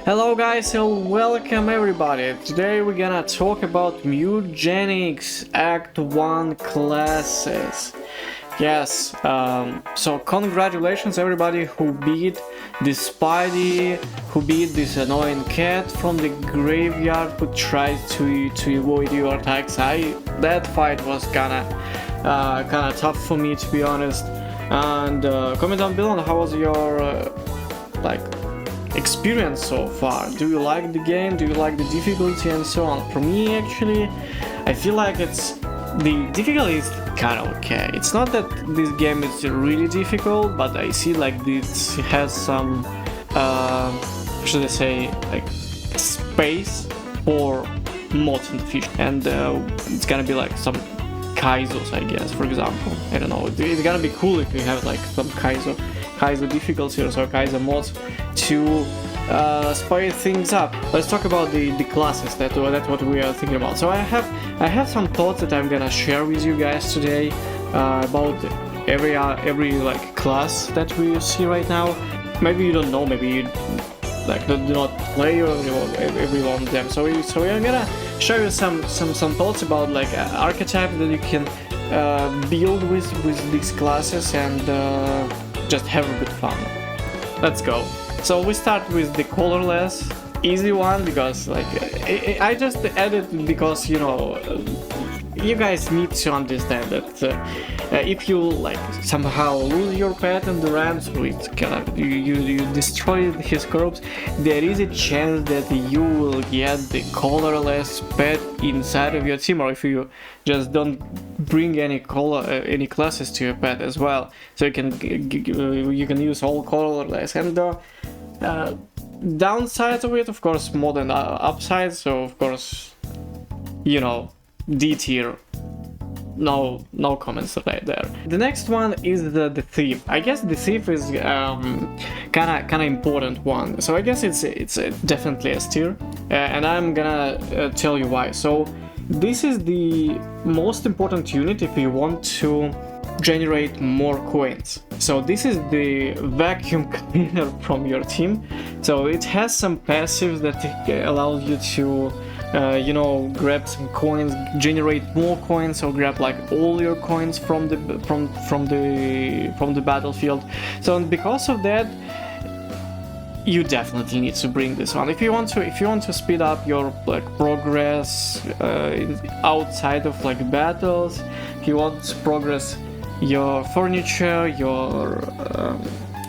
Hello guys and welcome everybody. Today we're gonna talk about Mewgenics Act 1 classes. Yes, so congratulations everybody who beat this Spidey, who beat this annoying cat from the graveyard who tried to avoid your attacks. That fight was kinda tough for me, to be honest. And comment down below on how was your experience so far. Do you like the game? Do you like the difficulty and so on? For me, actually, I feel like the difficulty is kind of okay. It's not that this game is really difficult, but I see like it has some should I say, like space for mods in the fish, and it's gonna be like some Kaizos, I guess, for example. I don't know, it's gonna be cool if you have like some Kaizo difficulty or so, Kaizo mods to spice things up. Let's talk about the classes. That's what we are thinking about. So I have some thoughts that I'm gonna share with you guys today about every like class that we see right now. Maybe you don't know, maybe you like do not play every one of them. So I'm gonna show you some thoughts about like archetype that you can build with these classes and just have a good fun. Let's go. So we start with the Colorless, easy one, because like I just added because, you know, you guys need to understand that if you like somehow lose your pet in the ramps, or you destroy his corpse, there is a chance that you will get the Colorless pet inside of your team, or if you just don't bring any classes to your pet as well, so you can use all Colorless. And downsides of it, of course, more than upsides. So of course, you know, D tier, no comments right there. The next one is the thief. I guess the thief is kinda important one. So I guess it's definitely S tier, and I'm gonna tell you why. So this is the most important unit if you want to generate more coins. So this is the vacuum cleaner from your team. So it has some passives that allows you to you know, grab some coins, generate more coins, or grab like all your coins from the battlefield. So because of that, you definitely need to bring this one if you want to speed up your like progress outside of like battles. If you want to progress your furniture, your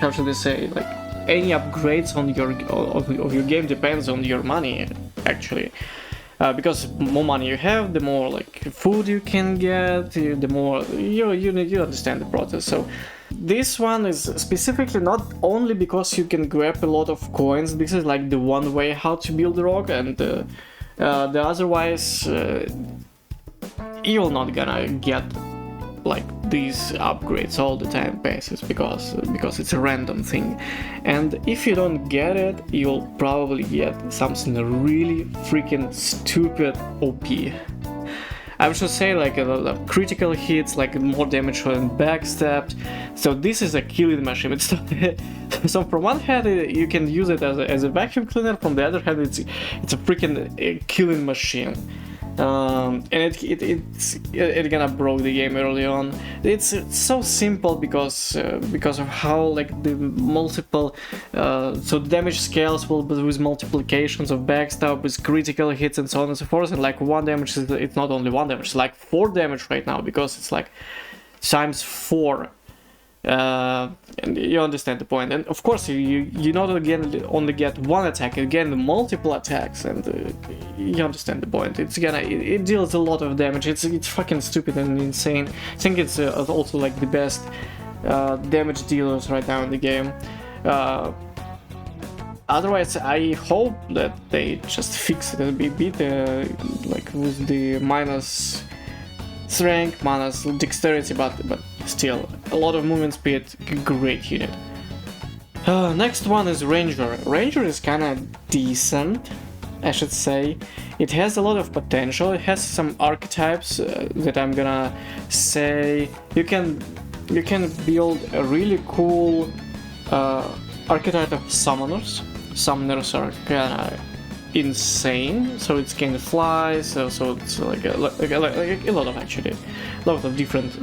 how should I say, like any upgrades on your game, depends on your money actually. Because more money you have, the more like food you can get, the more you understand the process. So this one is specifically not only because you can grab a lot of coins. This is like the one way how to build the rock, and the otherwise you're not gonna get like these upgrades all the time basis, because it's a random thing. And if you don't get it, you'll probably get something really freaking stupid OP. I should say like a lot of critical hits, like more damage and backstabs. So this is a killing machine. It's so from one hand you can use it as a vacuum cleaner, from the other hand it's a freaking killing machine. And it gonna broke the game early on. It's so simple because of how like the multiple so damage scales will be with multiplications of backstab, with critical hits and so on and so forth. And like one damage it's not only one damage, it's like 4 damage right now, because it's like times 4. And you understand the point. And of course you not again only get one attack, you get multiple attacks, and you understand the point. It deals a lot of damage. It's fucking stupid and insane. I think it's also like the best damage dealers right now in the game. Otherwise, I hope that they just fix it and beat like with the minus strength, minus dexterity, but still a lot of movement speed, great unit. Next one is Ranger. Ranger is kinda decent, I should say. It has a lot of potential. It has some archetypes that I'm gonna say. You can build a really cool archetype of summoners. some nerfs are kinda insane, so it can fly, so it's like a lot of actually, a lot of different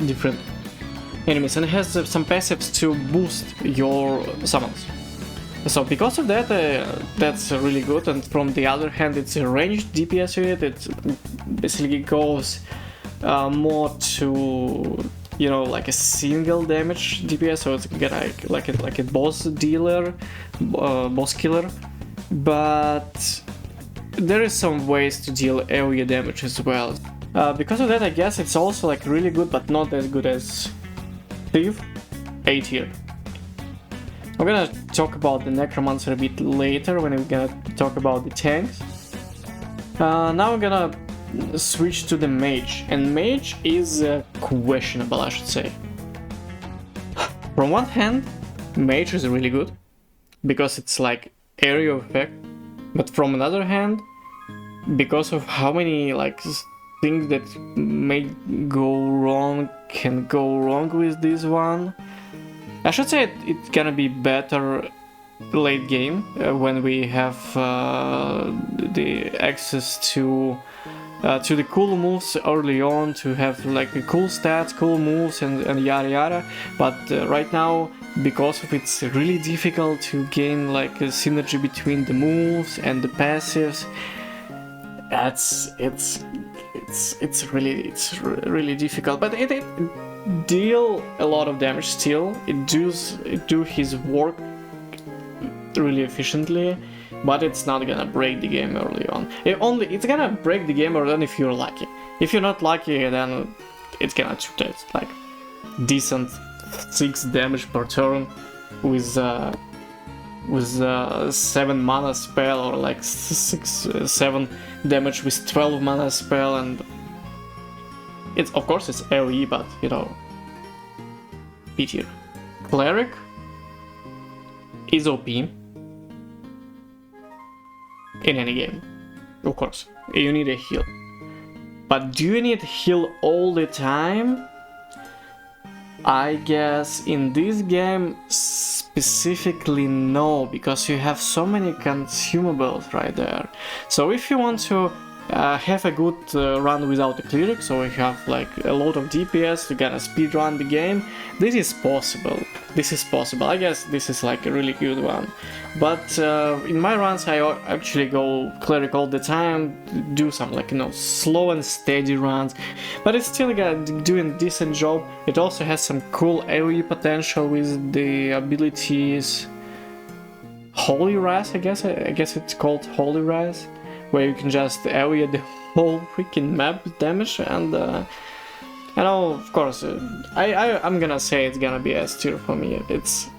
enemies, and it has some passives to boost your summons. So because of that, that's really good. And from the other hand, it's a ranged DPS unit. It basically goes more to, you know, like a single damage DPS, so it's gonna like a boss dealer, boss killer. But there is some ways to deal area damage as well. Because of that, I guess it's also like really good, but not as good as Thief, A tier. I'm gonna talk about the Necromancer a bit later when we're gonna talk about the tanks. Now I'm gonna switch to the Mage, and Mage is questionable, I should say. From one hand, Mage is really good, because it's like area effect, but from another hand, because of how many like things that may go wrong can go wrong with this one, I should say it's gonna be better late game when we have the access to the cool moves early on, to have like the cool stats, cool moves, and yada yada. But right now, because of it's really difficult to gain like a synergy between the moves and the passives, it's really difficult. But it deal a lot of damage still. It do his work really efficiently, but it's not gonna break the game early on. It's gonna break the game early on if you're lucky. If you're not lucky, then it's gonna taste like decent 6 damage per turn with 7 mana spell, or like 7 damage with 12 mana spell, and it's of course it's AoE, but you know, B tier. Cleric is OP in any game, of course. You need a heal, but do you need heal all the time? I guess in this game specifically no, because you have so many consumables right there. So if you want to have a good run without the Cleric, so you have like a lot of DPS, you gotta speedrun the game, this is possible. I guess this is like a really good one. But in my runs I actually go Cleric all the time, do some like, you know, slow and steady runs, but it's still doing a decent job. It also has some cool AoE potential with the abilities Holy Rise, I guess it's called Holy Rise, where you can just AoE the whole freaking map with damage. And I know, of course, I'm gonna say it's gonna be S tier for me. It's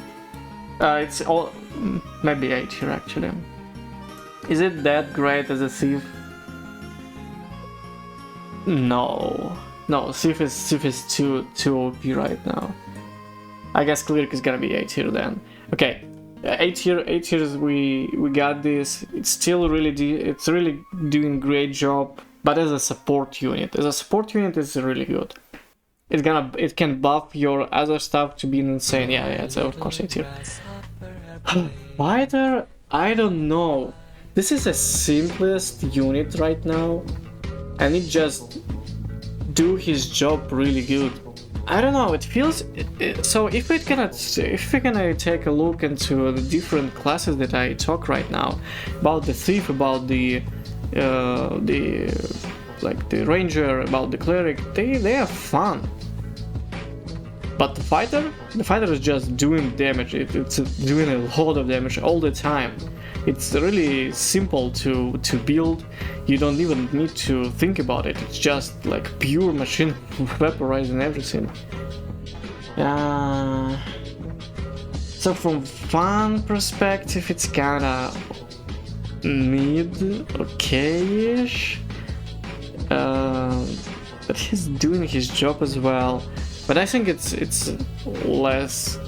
all maybe A tier actually. Is it that great as a Thief? No, Thief is too OP right now. I guess Cleric is gonna be A tier then. Okay. 8 years we got this. It's still it's really doing great job, but as a support unit it's really good. It can buff your other stuff to be insane. Yeah, it's of course 8 tier. Fighter, I don't know. This is the simplest unit right now, and it just do his job really good. I don't know, it feels so. If we're gonna take a look into the different classes that I talk right now, about the Thief, about the Ranger, about the Cleric, they are fun. But the fighter is just doing damage. It's doing a lot of damage all the time. It's really simple to build. You don't even need to think about it. It's just like pure machine vaporizing everything. So from fun perspective, it's kinda mid, okay-ish. But he's doing his job as well. But I think it's less.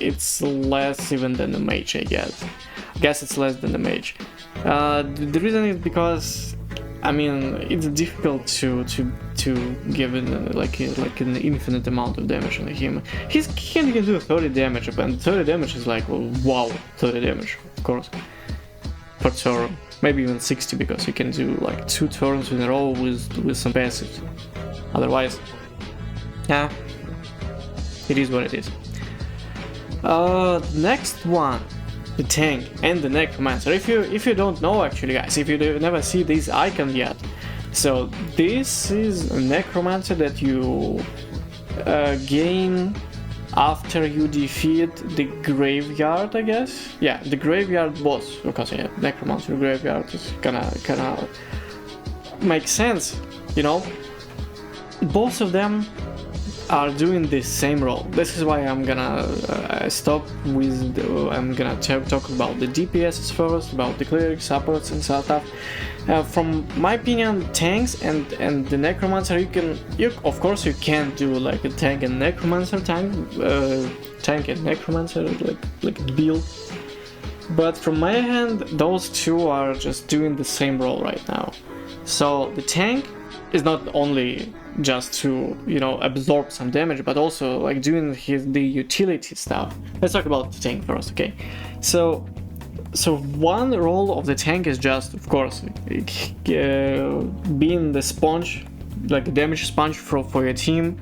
It's less even than the Mage, I guess. I guess it's less than the Mage. The reason is because I mean, it's difficult to give it like an infinite amount of damage on him. He can do 30 damage, and 30 damage is like, well, wow, 30 damage, of course, per turn. Maybe even 60, because you can do like 2 turns in a row with some passives. Otherwise, yeah, it is what it is. Next one, the tank and the Necromancer. If you don't know, actually, guys, if you never see this icon yet, so this is a Necromancer that you gain after you defeat the graveyard, I guess. Yeah, the graveyard boss, because yeah, Necromancer graveyard is kinda makes sense, you know. Both of them are doing the same role. This is why I'm gonna stop with. I'm gonna talk about the DPS first, about the Cleric, supports and stuff. From my opinion, tanks and the Necromancer, of course you can do like a tank and Necromancer tank and Necromancer like build. But from my hand, those two are just doing the same role right now. So the tank is not only just to, you know, absorb some damage, but also like doing the utility stuff. Let's talk about the tank first, okay? So one role of the tank is just, of course, being the sponge, like a damage sponge for your team.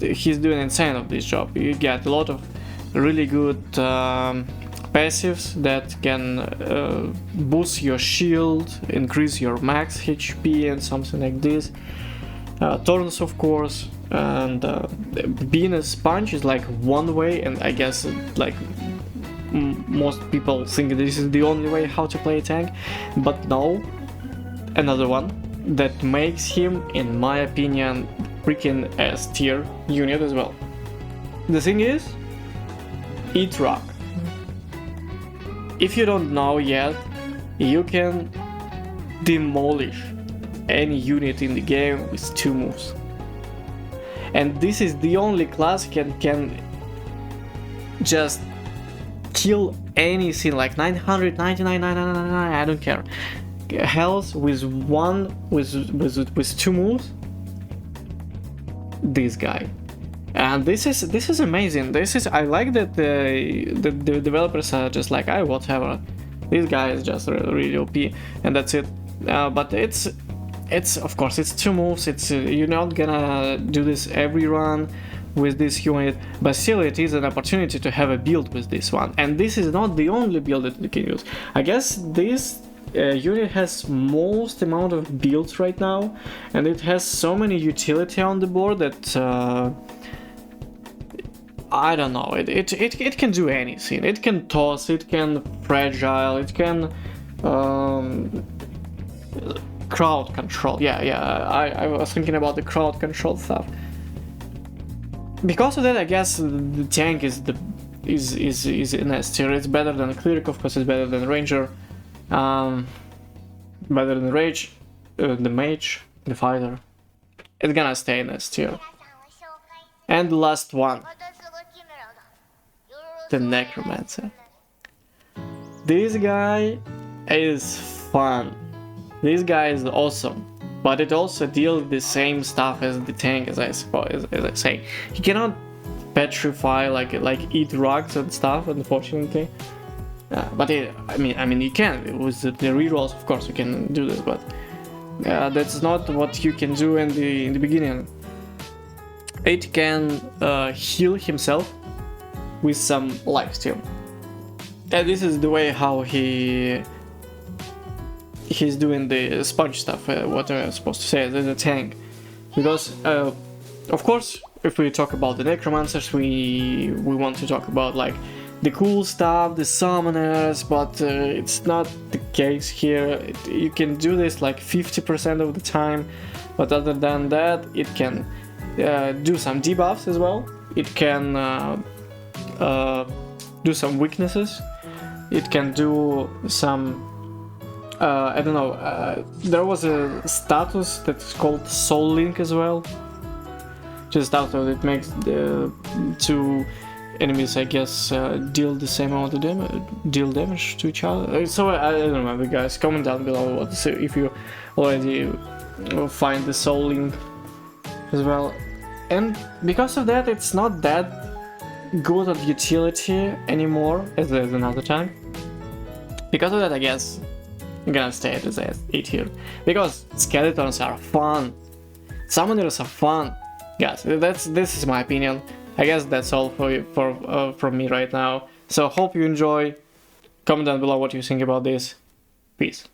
He's doing insane of this job. You get a lot of really good passives that can boost your shield, increase your max HP and something like this. Turns, of course, and being a sponge is like one way, and I guess like most people think this is the only way how to play a tank, but no, another one that makes him, in my opinion, freaking S tier unit as well. The thing is, eat rock. If you don't know yet, you can demolish any unit in the game with 2 moves. And this is the only class can just kill anything, like 999, I don't care. Health with 2 moves. This guy. And this is amazing. I like that the developers are just like, oh, whatever. This guy is just really OP, and that's it. But it's of course it's 2 moves. It's you're not gonna do this every run with this unit, but still it is an opportunity to have a build with this one. And this is not the only build that you can use. I guess this unit has most amount of builds right now, and it has so many utility on the board that I don't know. It can do anything. It can toss. It can fragile. It can crowd control. Yeah. I was thinking about the crowd control stuff. Because of that, I guess the tank is in S tier. It's better than Cleric, of course. It's better than Ranger, better than Rage, the Mage, the Fighter. It's gonna stay in S tier. And the last one, the Necromancer. This guy is fun. This guy is awesome. But it also deals with the same stuff as the tank, as I say. He cannot petrify, like eat rocks and stuff, unfortunately. But I mean, you can with the rerolls, of course, you can do this. But that's not what you can do in the beginning. It can heal himself with some lifesteal. And this is the way how he's doing the sponge stuff, what I'm supposed to say, as a tank. Because, of course, if we talk about the Necromancers, we want to talk about like the cool stuff, the summoners, but it's not the case here. You can do this like 50% of the time, but other than that, it can do some debuffs as well. It can do some weaknesses. It can do some I don't know, there was a status that's called Soul Link as well. Just status that makes to enemies, I guess, deal the same amount of damage to each other. So I don't remember, guys. Comment down below what, so if you already find the soul link as well. And because of that, it's not that good of utility anymore as another time. Because of that, I guess I'm gonna stay as 8 here. Because skeletons are fun. Summoners are fun. Guys, this is my opinion. I guess that's all from me right now. So hope you enjoy. Comment down below what you think about this. Peace.